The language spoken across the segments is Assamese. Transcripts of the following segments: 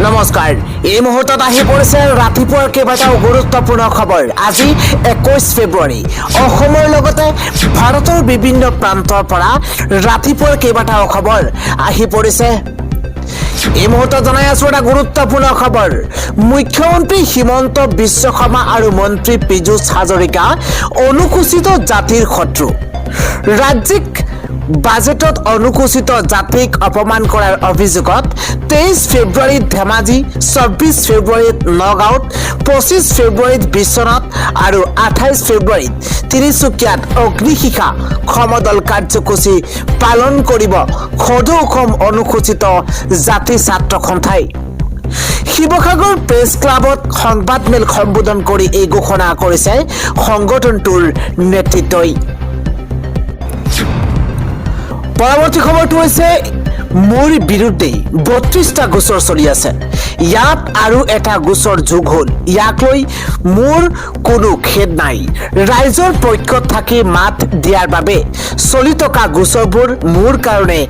নমস্কাৰ এই মুহূৰ্তত আহি পৰিছে ৰাতিপুৱাৰ কেইবাটাও গুৰুত্বপূৰ্ণ খবৰ। আজি 21 ফেব্ৰুৱাৰী অসমৰ লগতে ভাৰতৰ বিভিন্ন প্ৰান্তৰ পৰা ৰাতিপুৱাৰ কেইবাটাও খবৰ আহি পৰিছে। এই মুহূৰ্তত জনাই আছো এটা গুৰুত্বপূৰ্ণ খবৰ। মুখ্যমন্ত্ৰী হিমন্ত বিশ্ব শৰ্মা আৰু মন্ত্ৰী পীযুষ হাজৰিকা অনুসূচিত জাতিৰ শত্ৰু। ৰাজ্যিক বাজেটত অনুসূচিত জাতিক অপমান কৰাৰ অভিযোগত 23 ফেব্ৰুৱাৰীত ধেমাজি, 24 ফেব্ৰুৱাৰীত নগাঁৱত, 25 ফেব্ৰুৱাৰীত বিশ্বনাথ আৰু 28 ফেব্ৰুৱাৰীত তিনিচুকীয়াত অগ্নিশিখা সমদল কাৰ্যসূচী পালন কৰিব সদৌ অসম অনুসূচিত জাতি ছাত্ৰ সন্থাই। শিৱসাগৰ প্ৰেছ ক্লাবত সংবাদমেল সম্বোধন কৰি এই ঘোষণা কৰিছে সংগঠনটোৰ নেতৃত্বই। পৰৱৰ্তী খবৰটো হৈছে মোৰ বিৰুদ্ধেই 32টা গোচৰ চলি আছে। ইয়াত আৰু এটা গোচৰ যোগ হ'ল। ইয়াক লৈ মোৰ কোনো খেদ নাই। ৰাইজৰ পক্ষত থাকি মাত দিয়াৰ বাবে চলি থকা গোচৰবোৰ মোৰ কাৰণে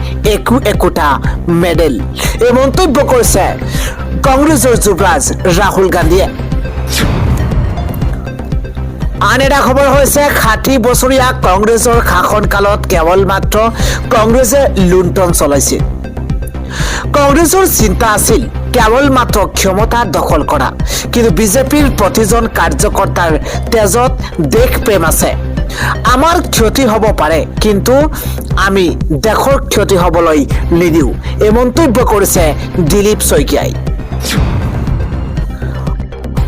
একোটা মেডেল। এই মন্তব্য কৰিছে কংগ্ৰেছৰ যুৱৰাজ ৰাহুল গান্ধীয়ে। আন এটা খবৰ হৈছে 60 বছৰীয়া কংগ্ৰেছৰ শাসনকালত কেৱল মাত্ৰ কংগ্ৰেছে লুণ্ঠন চলাইছিল। কংগ্ৰেছৰ চিন্তা আছিল কেৱল মাত্ৰ ক্ষমতা দখল কৰা, কিন্তু বিজেপিৰ প্ৰতিজন কাৰ্যকৰ্তাৰ তেজত দেশ প্ৰেম আছে। আমাৰ ক্ষতি হ'ব পাৰে, কিন্তু আমি দেশৰ ক্ষতি হ'বলৈ নিদিওঁ। এই মন্তব্য কৰিছে দিলীপ শইকীয়াই।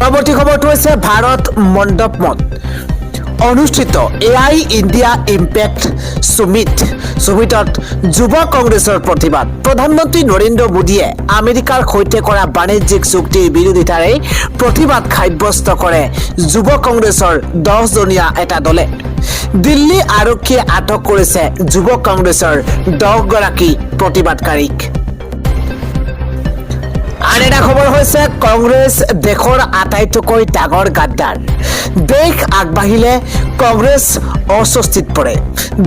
পৰৱৰ্তী খবৰটো হৈছে ভাৰত মণ্ডপত অনুষ্ঠিত AI ইণ্ডিয়া ইম্পেক্ট সুমিটত যুৱ কংগ্ৰেছৰ প্ৰতিবাদ। প্ৰধানমন্ত্ৰী নৰেন্দ্ৰ মোদীয়ে আমেৰিকাৰ সৈতে কৰা বাণিজ্যিক চুক্তিৰ বিৰোধিতাৰে প্ৰতিবাদ সাব্যস্ত কৰে যুৱ কংগ্ৰেছৰ 10জনীয়া এটা দলে। দিল্লী আৰক্ষীয়ে আটক কৰিছে যুৱ কংগ্ৰেছৰ 10গৰাকী প্ৰতিবাদকাৰীক। আন এটা খবৰ হৈছে কংগ্ৰেছ দেশৰ আটাইতকৈ ডাঙৰ গাদ্দাৰ। দেশ আগবাঢ়িলে কংগ্ৰেছ অস্বস্তিত পৰে।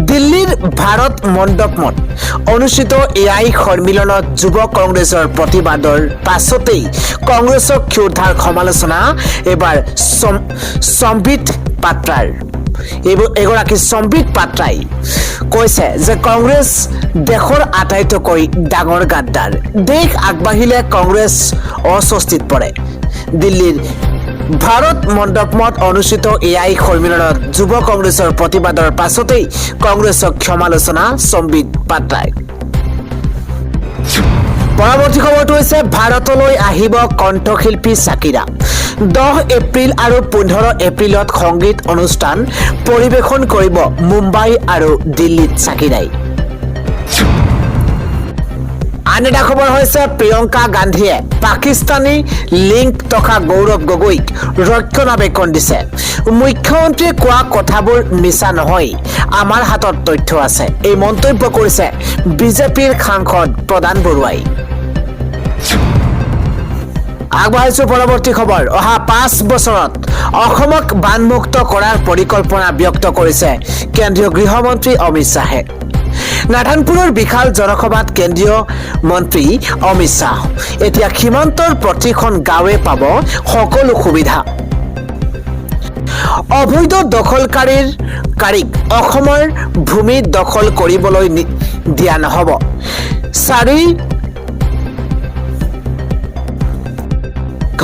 দিল্লীৰ ভাৰত মণ্ডপত অনুষ্ঠিত AI সন্মিলনত যুৱ কংগ্ৰেছৰ প্ৰতিবাদৰ পাছতেই কংগ্ৰেছক ক্ষুদ্ধাৰ সমালোচনা এবাৰ সম্বিত পাত্ৰাৰ। এগৰাকী সম্বিত পাত্ৰাই কৈছে যে কংগ্ৰেছ দেশৰ আটাইতকৈ ডাঙৰ গাদ্দাৰ। দেশ আগবাঢ়িলে কংগ্ৰেছ অস্বস্তিত পৰে। দিল্লীৰ ভাৰত মণ্ডপত অনুষ্ঠিত AI সন্মিলনত যুৱ কংগ্ৰেছৰ প্ৰতিবাদৰ পাছতেই কংগ্ৰেছক সমালোচনা সম্বিত পাত্ৰাই। পৰৱৰ্তী খবৰটো হৈছে ভাৰতলৈ আহিব কণ্ঠশিল্পী শাকিৰা। 10 এপ্ৰিল আৰু 15 এপ্ৰিলত সংগীত অনুষ্ঠান পৰিৱেশন কৰিব মুম্বাই আৰু দিল্লীত শাকিৰাই। আন এটা খবৰ হৈছে প্ৰিয়ংকা গান্ধীয়ে পাকিস্তানী লিংক থকা গৌৰৱ গগৈক ৰক্ষণাবেক্ষণ দিছে। মুখ্যমন্ত্ৰীয়ে কোৱা কথাবোৰ মিছা নহয়, আমাৰ হাতত তথ্য আছে। এই মন্তব্য কৰিছে বিজেপিৰ সাংসদ প্ৰদান বৰুৱাই। আগবাঢ়িছো পৰৱৰ্তী খবৰ। অহা 5 বছৰত অসমক বানমুক্ত কৰাৰ পৰিকল্পনা ব্যক্ত কৰিছে কেন্দ্ৰীয় গৃহমন্ত্ৰী অমিত শ্বাহে। নাৰায়ণপুৰৰ বিশাল জনসভাত কেন্দ্ৰীয় মন্ত্ৰী অমিত শ্বাহ এতিয়া সীমান্তৰ প্ৰতিখন গাঁৱে পাব সকলো সুবিধা। অবৈধ দখলকাৰীক অসমৰ ভূমি দখল কৰিবলৈ দিয়া নহ'ব। 4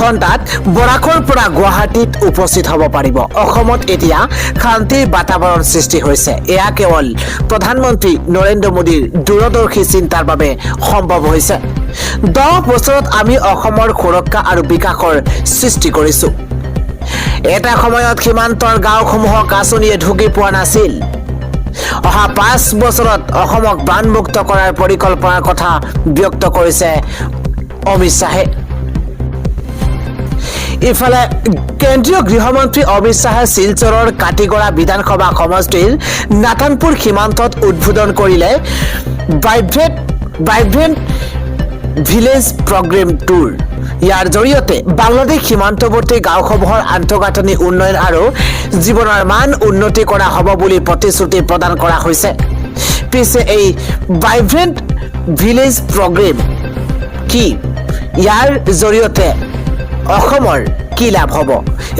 ঘণ্টাত বৰাকৰ পৰা গুৱাহাটীত উপস্থিত হ'ব পাৰিব। অসমত এতিয়া শান্তিৰ বাতাবৰণ সৃষ্টি হৈছে। এয়া কেৱল প্ৰধানমন্ত্ৰী নৰেন্দ্ৰ মোদীৰ দূৰদৰ্শী চিন্তাৰ বাবে সম্ভৱ হৈছে। 10 বছৰত আমি অসমৰ সুৰক্ষা আৰু বিকাশৰ সৃষ্টি কৰিছো। এটা সময়ত সীমান্তৰ গাঁওসমূহক আঁচনিয়ে ঢুকি পোৱা নাছিল। অহা 5 বছৰত অসমক বানমুক্ত কৰাৰ পৰিকল্পনাৰ কথা ব্যক্ত কৰিছে অমিত শ্বাহে। ইফালে কেন্দ্ৰীয় গৃহমন্ত্ৰী অমিত শ্বাহে শিলচৰৰ কাটিগড়া বিধানসভা সমষ্টিৰ নাৰায়ণপুৰ সীমান্তত উদ্বোধন কৰিলে ভাইব্ৰেণ্ট ভিলেজ প্ৰগ্ৰেম টুৰ। ইয়াৰ জৰিয়তে বাংলাদেশ সীমান্তৱৰ্তী গাঁওসমূহৰ আন্তঃগাঁথনি উন্নয়ন আৰু জীৱনৰ মান উন্নতি কৰা হ'ব বুলি প্ৰতিশ্ৰুতি প্ৰদান কৰা হৈছে। পিছে এই ভাইব্ৰেণ্ট ভিলেজ প্ৰগ্ৰেম কি ইয়াৰ জৰিয়তে অসমৰ কি লাভ হ'ব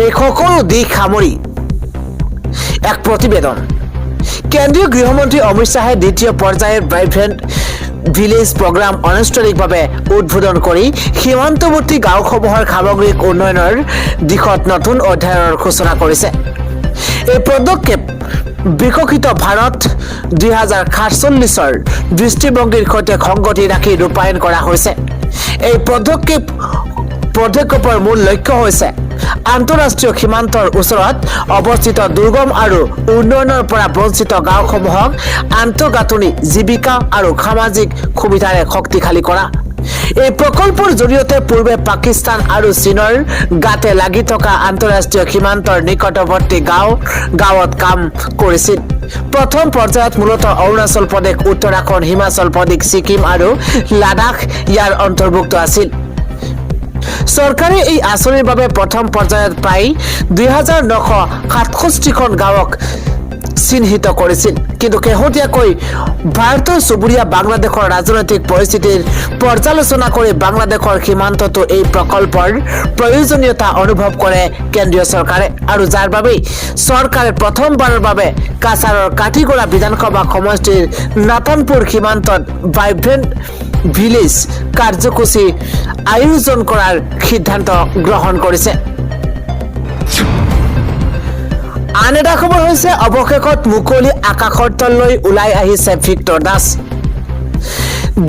এই সকলো দিশ সামৰি এক প্ৰতিবেদন কেন্দ্ৰীয় গৃহমন্ত্ৰী অমিত শ্বাহে দ্বিতীয় পৰ্যায়ৰ ভাইব্ৰেণ্ট ভিলেজ প্ৰগ্ৰাম আনুষ্ঠানিকভাৱে উদ্বোধন কৰি সীমান্তৱৰ্তী গাঁওসমূহৰ সামগ্ৰিক উন্নয়নৰ দিশত নতুন অধ্যায়ৰ সূচনা কৰিছে এই পদক্ষেপ বিকশিত ভাৰত 2047 দৃষ্টিভংগীৰ সৈতে সংগতি ৰাখি ৰূপায়ণ কৰা হৈছে এই পদক্ষেপৰ মূল লক্ষ্য হৈছে আন্তঃৰাষ্ট্ৰীয় সীমান্তৰ ওচৰত অৱস্থিত দুৰ্গম আৰু উন্নয়নৰ পৰা বঞ্চিত গাঁওসমূহক আন্তঃগাঁথনি জীৱিকা আৰু সামাজিক সুবিধাৰে শক্তিশালী কৰা এই প্ৰকল্পৰ জৰিয়তে পূৰ্বে পাকিস্তান আৰু চীনৰ গাতে লাগি থকা আন্তঃৰাষ্ট্ৰীয় সীমান্তৰ নিকটৱৰ্তী গাঁৱত কাম কৰিছিল প্ৰথম পৰ্যায়ত মূলতঃ অৰুণাচল প্ৰদেশ উত্তৰাখণ্ড হিমাচল প্ৰদেশ ছিকিম আৰু লাডাখ ইয়াৰ অন্তৰ্ভুক্ত আছিল চৰকাৰে এই আঁচনিৰ বাবে প্ৰথম পৰ্যায়ত প্ৰায় 2967খন গাঁৱক চিহ্নিত কৰিছিল কিন্তু শেহতীয়াকৈ ভাৰতৰ চুবুৰীয়া বাংলাদেশৰ ৰাজনৈতিক পৰিস্থিতিৰ পৰ্যালোচনা কৰি বাংলাদেশৰ সীমান্ততো এই প্ৰকল্পৰ প্ৰয়োজনীয়তা অনুভৱ কৰে কেন্দ্ৰীয় চৰকাৰে আৰু যাৰ বাবে চৰকাৰে প্ৰথমবাৰৰ বাবে কাছাৰৰ কাঠিগড়া বিধানসভা সমষ্টিৰ নাতানপুৰ সীমান্তত ভাইব্ৰেণ্ট ভিলেজ কাৰ্যসূচী আয়োজন কৰাৰ সিদ্ধান্ত গ্ৰহণ কৰিছে আন এটা খবৰ হৈছে অৱশেষত মুকলি আকাশৰ তললৈ ওলাই আহিছে ভিক্টৰ দাস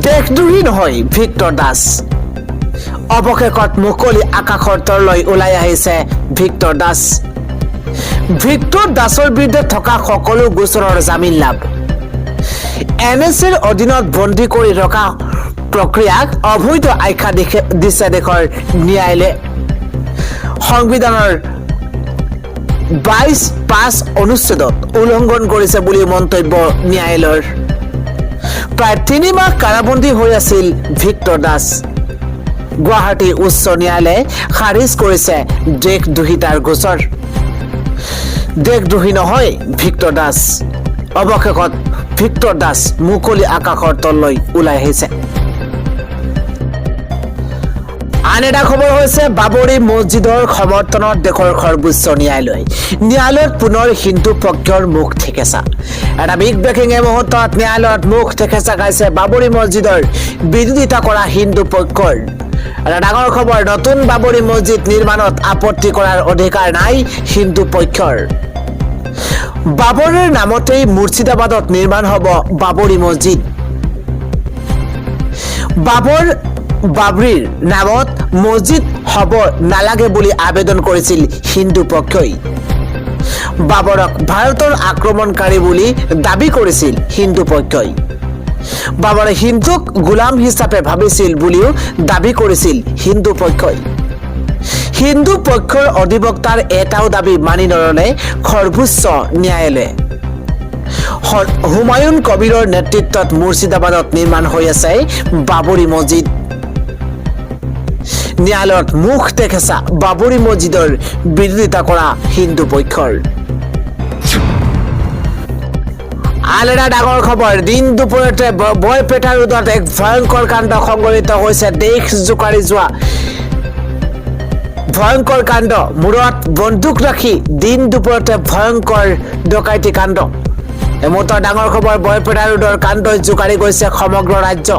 দেশদ্ৰোহী নহয় ভিক্টৰ দাস অৱশেষত মুকলি আকাশৰ তললৈ ওলাই আহিছে ভিক্টৰ দাস ভিক্টৰ দাসৰ বিৰুদ্ধে থকা সকলো গোচৰৰ জামিন লাভ NSAৰ অধীনত বন্দী কৰি ৰখা প্ৰক্ৰিয়াক অবৈধ আখ্যা দিছে দেশৰ ন্যায়ালয়ে সংবিধানৰ 22(5) অনুচ্ছেদত উলংঘন কৰিছে বুলি মন্তব্য ন্যায়ালয়ৰ প্ৰায় 3 মাহ কাৰাবন্দী হৈ আছিল ভিক্টৰ দাস গুৱাহাটী উচ্চ ন্যায়ালয়ে খাৰিজ কৰিছে দেশদ্ৰোহিতাৰ গোচৰ দেশদ্ৰোহী নহয় ভিক্টৰ দাস অৱশেষত ভিক্টৰ দাস মুকলি আকাশৰ তললৈ ওলাই আহিছে আন এটা খবৰ হৈছে বাবৰি মছজিদৰ সমৰ্থনত দেশৰ সৰ্বোচ্চ ন্যায়ালয়ত পুনৰ হিন্দু পক্ষৰ মুখ ঠেকেচা এটা বিগ ব্ৰেকিং এই মুহূৰ্তত ন্যায়ালয়ত মুখ ঠেকেচা খাইছে বাবৰি মছজিদৰ বিৰোধিতা কৰা হিন্দু পক্ষৰ এটা ডাঙৰ খবৰ নতুন বাবৰি মছজিদ নিৰ্মাণত আপত্তি কৰাৰ অধিকাৰ নাই হিন্দু পক্ষৰ বাবৰৰ নামতেই মুৰ্ছিদাবাদত নিৰ্মাণ হ'ব বাবৰি মছজিদ বাবৰিৰ নামত মছজিদ হ'ব নালাগে বুলি আবেদন কৰিছিল হিন্দু পক্ষই বাবৰক ভাৰতৰ আক্ৰমণকাৰী বুলি দাবী কৰিছিল হিন্দু পক্ষই বাবৰে হিন্দুক গোলাম হিচাপে ভাবিছিল বুলিও দাবী কৰিছিল হিন্দু পক্ষই হিন্দু পক্ষৰ অধিবক্তাৰ এটাও দাবী মানি নললে সৰ্বোচ্চ ন্যায়ালয়ে হুমায়ুন কবিৰৰ নেতৃত্বত মুৰ্ছিদাবাদত নিৰ্মাণ হৈ আছে বাবৰি মছজিদ ন্যায়ালয়ত মুখ ঠেকেচা বাবৰি মছজিদৰ বিৰোধিতা কৰা হিন্দু পক্ষৰ আন এটা ডাঙৰ খবৰ দিন দুপৰতে বৰপেটা ৰোডত এক ভয়ংকৰ কাণ্ড সংঘটিত হৈছে দেশ জোকাৰি যোৱা ভয়ংকৰ কাণ্ড মূৰত বন্দুক ৰাখি দিন দুপৰতে ভয়ংকৰ ডকাইতি কাণ্ড এমুহূৰ্তৰ ডাঙৰ খবৰ বৰপেটা ৰোডৰ কাণ্ডই জোকাৰি গৈছে সমগ্ৰ ৰাজ্য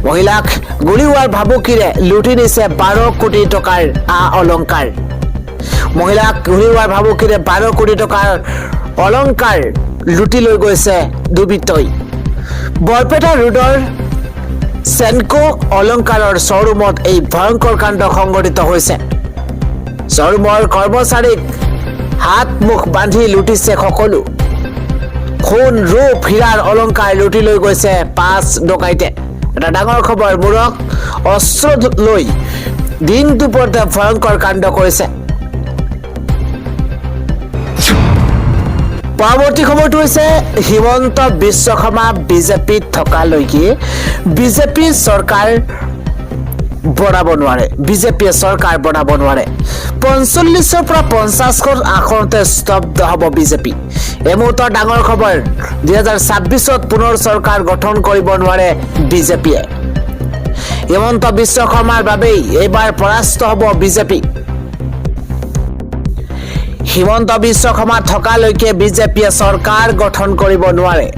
মহিলাক গুলি হোৱাৰ ভাবুকিৰে লুটি নিছে 12 কোটি টকাৰ অলংকাৰ মহিলাক গুলি হোৱাৰ ভাবুকিৰে 12 কোটি টকাৰ অলংকাৰ লুটি লৈ গৈছে দুৰ্বৃত্তই বৰপেটা ৰোডৰ সেনকো অলংকাৰৰ শ্বৰুমত এই ভয়ংকৰ কাণ্ড সংঘটিত হৈছে শ্বৰুমৰ কৰ্মচাৰীক হাত মুখ বান্ধি লুটিছে সকলো সোণ ৰূপ হীৰাৰ অলংকাৰ লুটি লৈ গৈছে 5 ডকাইতে এটা ডাঙৰ খবৰ মূৰক অস্ত্ৰ লৈ দিন দুপৰতে ভয়ংকৰ কাণ্ড কৰিছে পৰৱৰ্তী খবৰটো হৈছে হিমন্ত বিশ্ব শৰ্মা বিজেপিত থকালৈকে বিজেপি চৰকাৰ বনাব নোৱাৰে বিজেপিয়ে চৰকাৰ বনাব নোৱাৰে 45ৰ পৰা 50খন আসনতে স্তব্ধ হ'ব বিজেপি এই মুহূৰ্তৰ ডাঙৰ খবৰ 2026ত পুনৰ চৰকাৰ গঠন কৰিব নোৱাৰে বিজেপিয়ে হিমন্ত বিশ্ব শৰ্মাৰ বাবেই এইবাৰ পৰাস্ত হ'ব বিজেপি। হিমন্ত বিশ্ব শৰ্মা থকালৈকে বিজেপিয়ে চৰকাৰ গঠন কৰিব নোৱাৰে।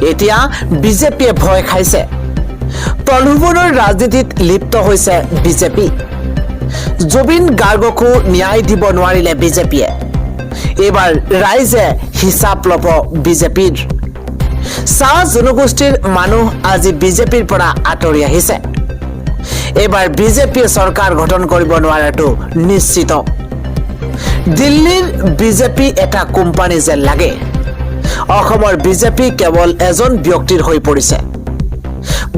এতিয়া বিজেপিয়ে ভয় খাইছে। প্ৰলোভনৰ ৰাজনীতিত লিপ্ত হৈছে বিজেপি। জুবিন গাৰ্গকো ন্যায় দিব নোৱাৰিলে বিজেপিয়ে। এইবাৰ ৰাইজে হিচাপ ল'ব বিজেপিৰ। চাহ জনগোষ্ঠীৰ মানুহ আজি বিজেপিৰ পৰা আঁতৰি আহিছে। এইবাৰ বিজেপিয়ে চৰকাৰ গঠন কৰিব নোৱাৰাটো নিশ্চিত। দিল্লীৰ বিজেপি এটা কোম্পানী যেন লাগে। অসমৰ বিজেপি কেৱল এজন ব্যক্তিৰ হৈ পৰিছে।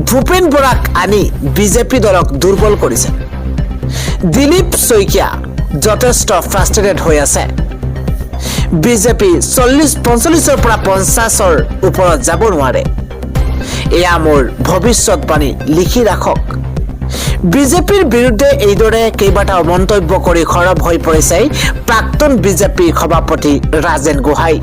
ভূপেন বৰাক আনি বিজেপি দলক দুৰ্বল কৰিছে। দিলীপ শইকীয়া যথেষ্ট ফ্ৰাষ্ট্ৰেটেড হৈ আছে। বিজেপি 45-ৰ পৰা 50-ৰ ওপৰত যাব নোৱাৰে। এয়া মোৰ ভৱিষ্যতবাণী, লিখি ৰাখক। বিজেপিৰ বিৰুদ্ধে এইদৰে কেইবাটাও মন্তব্য কৰি সৰব হৈ পৰিছে প্ৰাক্তন বিজেপিৰ সভাপতি ৰাজেন গোহাঁই।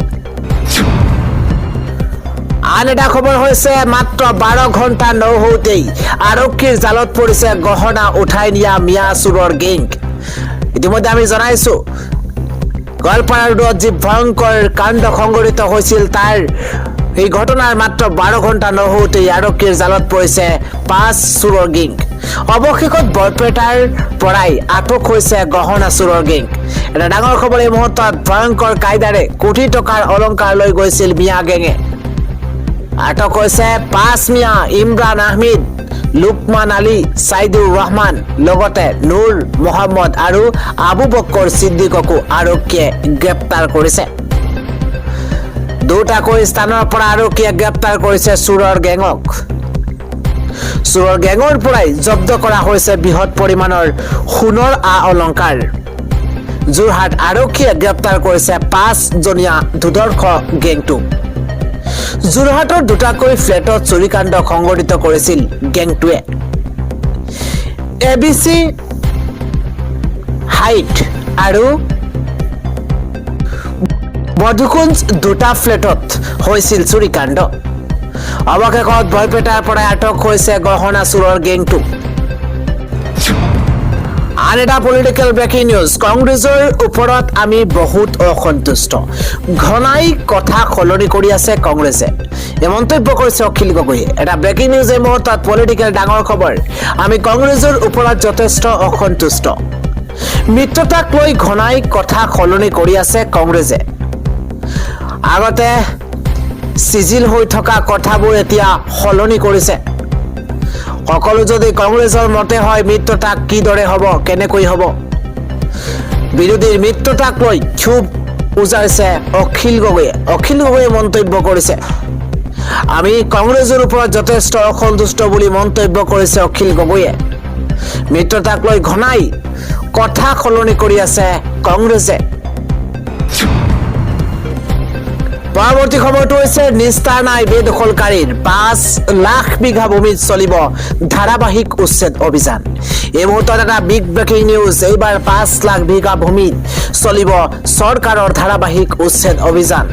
আন এটা খবৰ হৈছে মাত্ৰ 12 ঘণ্টা নহওঁতেই আৰক্ষীৰ জালত পৰিছে গহনা উঠাই নিয়া মিয়া চোৰৰ গেং। ইতিমধ্যে আমি জনাইছো গোৱালপাৰা ৰোডত যি ভয়ংকৰ কাণ্ড সংঘটিত হৈছিল তাৰ এই ঘটনাৰ মাত্ৰ 12 ঘণ্টা নহওঁতেই আৰক্ষীৰ জালত পৰিছে 5 চোৰৰ গেং। অৱশেষত বৰপেটাৰ পৰাই আটক হৈছে গহনা চোৰৰ গেং। এটা ডাঙৰ খবৰ এই মুহূৰ্তত। ভয়ংকৰ কায়দাৰে কোটি টকাৰ অলংকাৰ লৈ গৈছিল মিয়া গেঙে। আটক হৈছে 5 মিয়া, ইমৰান আহমেদ, লুকমান আলী, ছাইদুৰ ৰহমান, লগতে নুৰ মহম্মদ আৰু আবু বক্কৰ ছিদ্দিককো আৰক্ষীয়ে গ্ৰেপ্তাৰ কৰিছে। দুটাকৈ স্থানৰ পৰা আৰক্ষীয়ে গ্ৰেপ্তাৰ কৰিছে চোৰৰ গেঙক। চোৰৰ গেঙৰ পৰাই জব্দ কৰা হৈছে বৃহৎ পৰিমাণৰ সোণৰ অলংকাৰ। যোৰহাট আৰক্ষীয়ে গ্ৰেপ্তাৰ কৰিছে 5জনীয়া দুৰ্ধৰ্ষ গেংটো। যোৰহাটৰ দুটাকৈ ফ্লেটত চুৰিকাণ্ড সংঘটিত কৰিছিল গেংটোৱে। ABC হাইট আৰু মধুকুঞ্জ দুটা ফ্লেটত হৈছিল চুৰিকাণ্ড। অৱশেষত বৰপেটাৰ পৰা আটক হৈছে গহনা চোৰৰ গেংটো। আন এটা পলিটিকেল ব্ৰেকিং নিউজ। কংগ্ৰেছৰ ওপৰত আমি বহুত অসন্তুষ্ট। ঘনাই কথা সলনি কৰি আছে কংগ্ৰেছে। এই মন্তব্য কৰিছে অখিল গগৈয়ে। এটা ব্ৰেকিং নিউজ এই মুহূৰ্তত পলিটিকেল ডাঙৰ খবৰ। আমি কংগ্ৰেছৰ ওপৰত যথেষ্ট অসন্তুষ্ট। মিত্ৰতাক লৈ ঘনাই কথা সলনি কৰি আছে কংগ্ৰেছে। আগতে চিজিল হৈ থকা কথাবোৰ এতিয়া সলনি কৰিছে। সকলো যদি কংগ্ৰেছৰ মতে হয় মিত্ৰতাক কিদৰে হ'ব, কেনেকৈ হ'ব। বিৰোধীৰ মিত্ৰতাক লৈ ক্ষোভ উজাৰিছে অখিল গগৈয়ে। অখিল গগৈয়ে মন্তব্য কৰিছে, আমি কংগ্ৰেছৰ ওপৰত যথেষ্ট অসন্তুষ্ট বুলি মন্তব্য কৰিছে অখিল গগৈয়ে। মিত্ৰতাক লৈ ঘনাই কথা সলনি কৰি আছে কংগ্ৰেছে। পৰৱৰ্তী খবৰটো হৈছে নিস্তাৰ নাই বেদখলকাৰীৰ। 5 লাখ বিঘা ভূমিত চলিব ধাৰাবাহিক উচ্ছেদ অভিযান। এই মুহূৰ্তত এটা বিগ ব্ৰেকিং নিউজ। এইবাৰ 5 লাখ বিঘা ভূমিত চলিব চৰকাৰৰ ধাৰাবাহিক উচ্ছেদ অভিযান।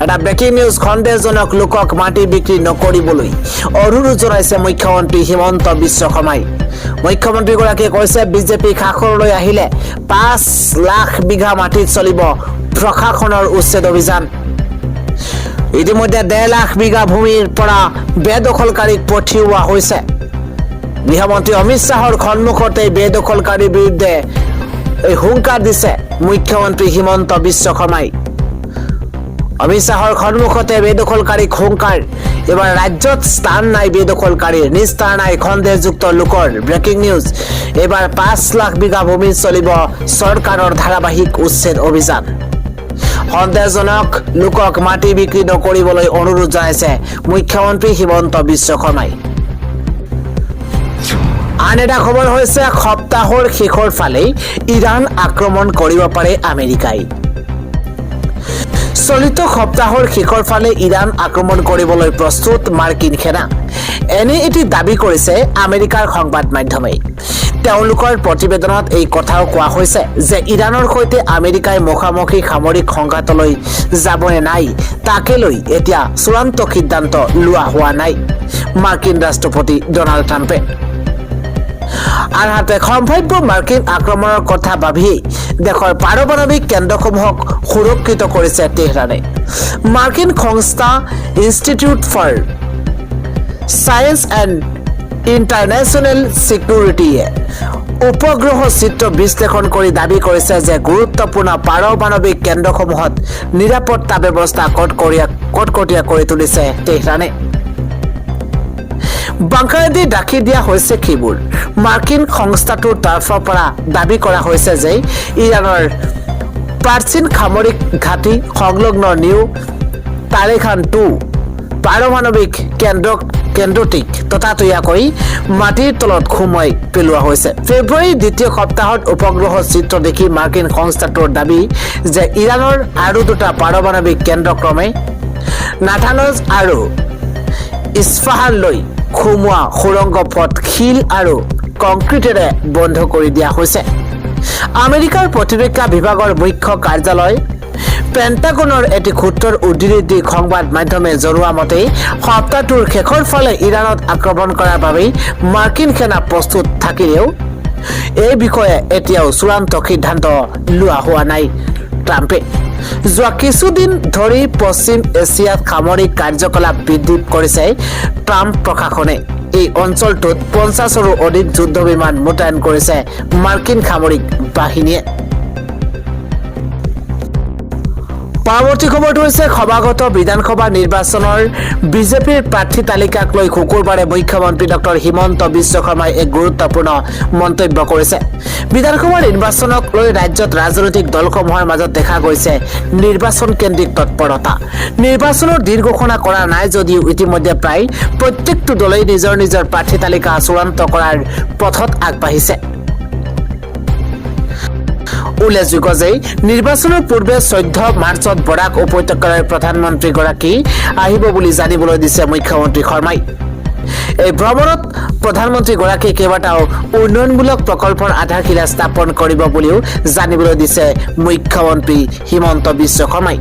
এটা ব্ৰেকিং নিউজ। সন্দেহজনক লোকক মাটি বিক্ৰী নকৰিবলৈ অনুৰোধ জনাইছে মুখ্যমন্ত্ৰী হিমন্ত বিশ্ব শৰ্মাই। মুখ্যমন্ত্ৰীগৰাকীয়ে কৈছে বিজেপি শাসনলৈ আহিলে 5 লাখ বিঘা মাটিত চলিব প্ৰশাসনৰ উচ্ছেদ অভিযান। ইতিমধ্যে 1.5 লাখ বিঘা ভূমিৰ পৰা বেদখলকাৰীক পঠিওৱা হৈছে। গৃহমন্ত্ৰী অমিত শ্বাহৰ সন্মুখতে বেদখলকাৰীৰ বিৰুদ্ধে হুংকাৰ দিছে মুখ্যমন্ত্ৰী হিমন্ত বিশ্ব শৰ্মাই। অমিত শ্বাহৰ সন্মুখতে বেদখলকাৰীক হুংকাৰ। এবাৰ ৰাজ্যত স্থান নাই বেদখলকাৰীৰ, নিস্তাৰ নাই সন্দেহযুক্ত লোকৰ। Breaking news. এইবাৰ 5 লাখ বিঘা ভূমিত চলিব চৰকাৰৰ ধাৰাবাহিক উচ্ছেদ অভিযান। সন্দেহজনক লোকক মাটি বিক্ৰী নকৰিবলৈ অনুৰোধ জনাইছে মুখ্যমন্ত্ৰী হিমন্ত বিশ্ব শৰ্মাই। আন এটা খবৰ হৈছে সপ্তাহৰ শেষৰ ফালেই ইৰাণ আক্ৰমণ কৰিব পাৰে আমেৰিকাই। চলিত সপ্তাহৰ শেষৰ ফালে ইৰাণ আক্ৰমণ কৰিবলৈ প্ৰস্তুত মাৰ্কিন সেনা। এনে এটি দাবী কৰিছে আমেৰিকাৰ সংবাদ মাধ্যমে। তেওঁলোকৰ প্ৰতিবেদনত এই কথাও কোৱা হৈছে যে ইৰাণৰ সৈতে আমেৰিকাই মুখামুখি সামৰিক সংঘাতলৈ যাবনে নাই তাকে লৈ এতিয়া চূড়ান্ত সিদ্ধান্ত লোৱা হোৱা নাই মাৰ্কিন ৰাষ্ট্ৰপতি ডনাল্ড ট্ৰাম্পে। আনহাতে সম্ভাৱ্য মাৰ্কিন আক্ৰমণৰ কথা ভাবিয়েই দেশৰ পাৰমাণৱিক কেন্দ্ৰসমূহক সুৰক্ষিত কৰিছে তেহৰানে। মাৰ্কিন সংস্থা institute for science and international ছিকিউৰিটিয়ে উপগ্ৰহ চিত্ৰ বিশ্লেষণ কৰি দাবী কৰিছে যে গুৰুত্বপূৰ্ণ পাৰমাণৱিক কেন্দ্ৰসমূহত নিৰাপত্তা ব্যৱস্থা কটকটীয়া কৰি তুলিছে তেহৰানে। বাংকাৰেদি ডাকি দিয়া হৈছে সেইবোৰ। মাৰ্কিন সংস্থাটোৰ তৰফৰ পৰা দাবী কৰা হৈছে যে ইৰাণৰ প্ৰাচীন সামৰিক ঘাটি সংলগ্ন নিউ তালেখান 2 পাৰমাণৱিক কেন্দ্ৰটিক ততাতৈয়াকৈ মাটিৰ তলত সুমুৱাই পেলোৱা হৈছে। ফেব্ৰুৱাৰীৰ দ্বিতীয় সপ্তাহত উপগ্ৰহ চিত্ৰ দেখি মাৰ্কিন সংস্থাটোৰ দাবী যে ইৰাণৰ আৰু দুটা পাৰমাণৱিক কেন্দ্ৰ ক্ৰমে নাথানজ আৰু ইস্ফাহানলৈ সুমুওৱা সুৰংগ পথ শিল আৰু কংক্ৰিটেৰে বন্ধ কৰি দিয়া হৈছে। আমেৰিকাৰ প্ৰতিৰক্ষা বিভাগৰ মুখ্য কাৰ্যালয় পেণ্টাগনৰ এটি সূত্ৰৰ উদ্ধৃতি দি সংবাদ মাধ্যমে জনোৱা মতে সপ্তাহটোৰ শেষৰ ফালে ইৰাণত আক্ৰমণ কৰাৰ বাবে মাৰ্কিন সেনা প্ৰস্তুত থাকিলেও এই বিষয়ে এতিয়াও চূড়ান্ত সিদ্ধান্ত লোৱা হোৱা নাই। ট্ৰাম্পে যোৱা কিছুদিন ধৰি পশ্চিম এছিয়াত সামৰিক কাৰ্যকলাপ বৃদ্ধি কৰিছে ট্ৰাম্প প্ৰশাসনে। এই অঞ্চলটোত 50ৰো অধিক যুদ্ধ বিমান মোতায়েন কৰিছে মাৰ্কিন সামৰিক বাহিনীয়ে। পৰৱৰ্তী খবৰটো হৈছে সমাগত বিধানসভা নিৰ্বাচনৰ বিজেপিৰ প্ৰাৰ্থী তালিকাক লৈ শুকুৰবাৰে মুখ্যমন্ত্ৰী ডক্টৰ হিমন্ত বিশ্ব শৰ্মাই এক গুৰুত্বপূৰ্ণ মন্তব্য কৰিছে। বিধানসভা নিৰ্বাচনক লৈ ৰাজ্যত ৰাজনৈতিক দলসমূহৰ মাজত দেখা গৈছে নিৰ্বাচন কেন্দ্ৰিক তৎপৰতা। নিৰ্বাচনৰ দিন ঘোষণা কৰা নাই যদিও ইতিমধ্যে প্ৰায় প্ৰত্যেকটো দলেই নিজৰ নিজৰ প্ৰাৰ্থী তালিকা চূড়ান্ত কৰাৰ পথত আগবাঢ়িছে। উল্লেখযোগ্য যে নিৰ্বাচনৰ পূৰ্বে 14 মাৰ্চত বৰাক উপত্যকাৰ প্ৰধানমন্ত্ৰীগৰাকী আহিব বুলি জানিবলৈ দিছে মুখ্যমন্ত্ৰী শৰ্মাই। এই ভ্ৰমণত প্ৰধানমন্ত্ৰীগৰাকীয়ে কেইবাটাও উন্নয়নমূলক প্ৰকল্পৰ আধাৰশিলা স্থাপন কৰিব বুলিও জানিবলৈ দিছে মুখ্যমন্ত্ৰী হিমন্ত বিশ্ব শৰ্মাই।